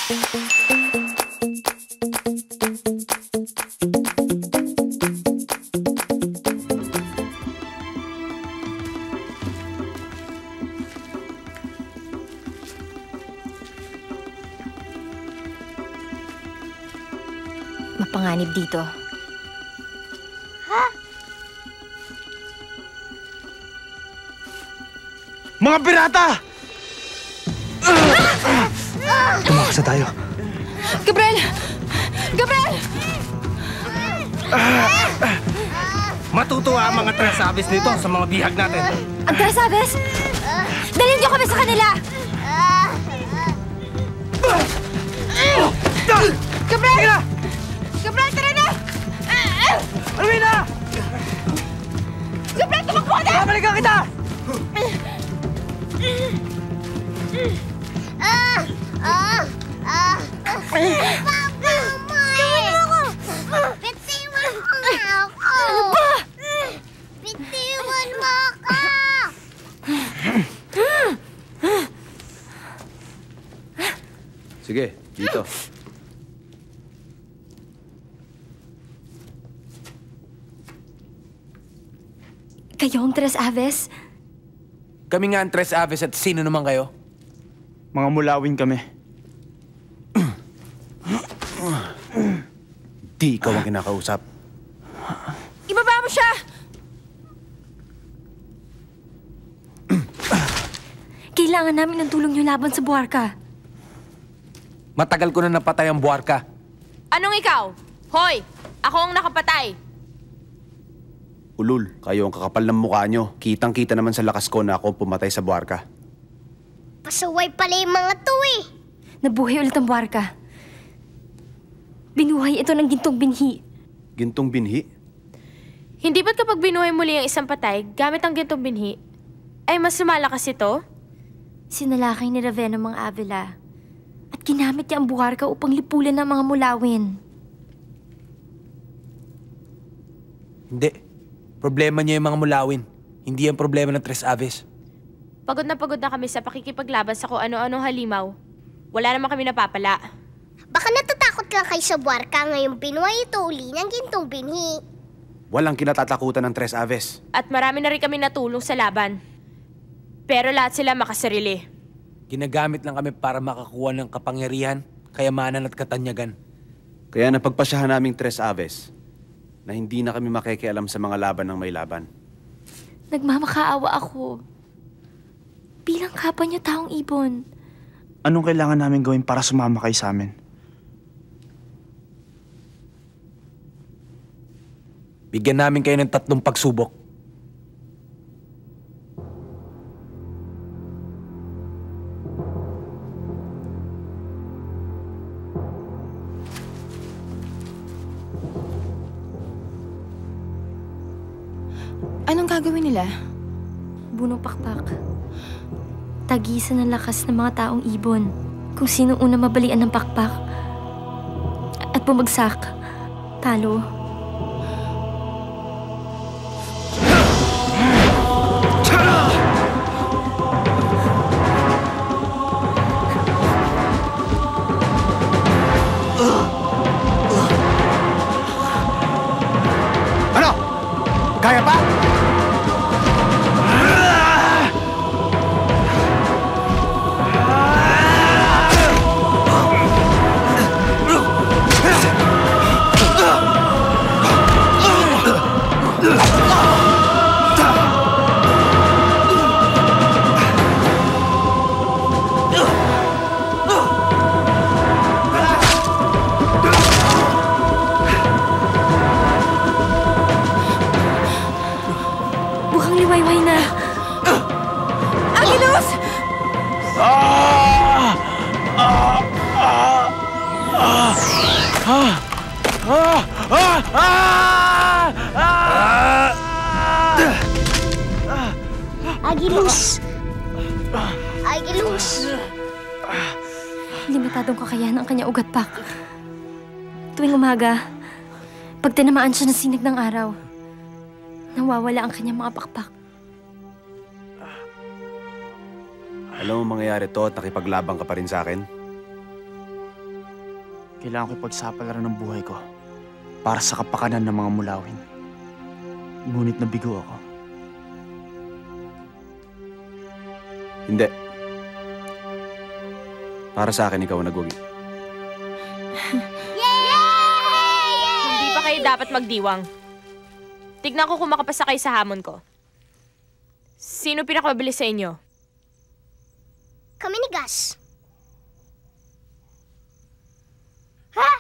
Mapanganib dito. Ha? Mga pirata! Tumakas na tayo. Gabriel! Gabriel! Matutuwa ang mga Trasabes nito sa mga bihag natin. Ang Trasabes? Dalhin niyo kami sa kanila! Gabriel! Gabriel, tara na! Alwina! Gabriel, tumakbo na! Babalikan kita! Bitiwan mo nga ako! Bitiwan mo ako! Sige, dito. Kayo ang Trasabes? Kami nga ang Trasabes at sino naman kayo? Mga mulawin kami. Di ikaw ang kinakausap. Ibaba mo siya! Kailangan namin ng tulong niyo laban sa Buarka. Matagal ko na napatay ang Buarka. Anong ikaw? Hoy! Ako ang nakapatay. Ulul, kayo ang kakapal ng mukha nyo. Kitang-kita naman sa lakas ko na ako pumatay sa Buarka. Pasaway pala yung mga to eh. Nabuhay ulit ang Buarka. Binuhay ito ng gintong binhi. Gintong binhi? Hindi ba't kapag binuhay muli ang isang patay, gamit ang gintong binhi, ay mas lumalakas ito? Sinalakay ni Ravenna ang mga Avila. At ginamit niya ang Buarka upang lipulan ng mga mulawin. Hindi. Problema niya yung mga mulawin. Hindi ang problema ng Trasabes. Pagod na kami sa pakikipaglaban sa kung ano-anong halimaw. Wala naman kami napapala. Baka natatakot lang kayo sa Buarka ngayong binuhay ito uli ng gintong binhi. Walang kinatatakutan ng Trasabes. At marami na rin kami natulong sa laban. Pero lahat sila makasarili. Ginagamit lang kami para makakuha ng kapangyarihan, kayamanan at katanyagan. Kaya napagpasyahan naming Trasabes na hindi na kami makikialam sa mga laban ng may laban. Nagmamakaawa ako. Bilang kapwa niyo taong ibon. Anong kailangan namin gawin para sumama kayo sa amin? Bigyan namin kayo ng 3 pagsubok. Anong gagawin nila? Bunong pakpak. Tagisan ng lakas ng mga taong ibon. Kung sino una mabalian ng pakpak at bumagsak, talo. Ano? Kaya pa? Mukhang liwayway na. Agilus! Agilus! Agilus! Limitadong kakayahan ang kanyang ugat, Pak. Tuwing umaga, pag tinamaan siya ng sinag ng araw, nawawala ang kanyang mga pakpak. Alam mo mangyayari to at nakipaglabang ka pa rin sa akin? Kailangan ko ipagsapalaran ng buhay ko para sa kapakanan ng mga mulawin. Ngunit nabigo ako. Hindi. Para sa akin, ikaw ang nagwagi. Hindi pa kayo dapat magdiwang. Tignan ko kung makapasa kayo sa hamon ko. Sino pinakamabilis sa inyo? Kami ni Gus. Ha?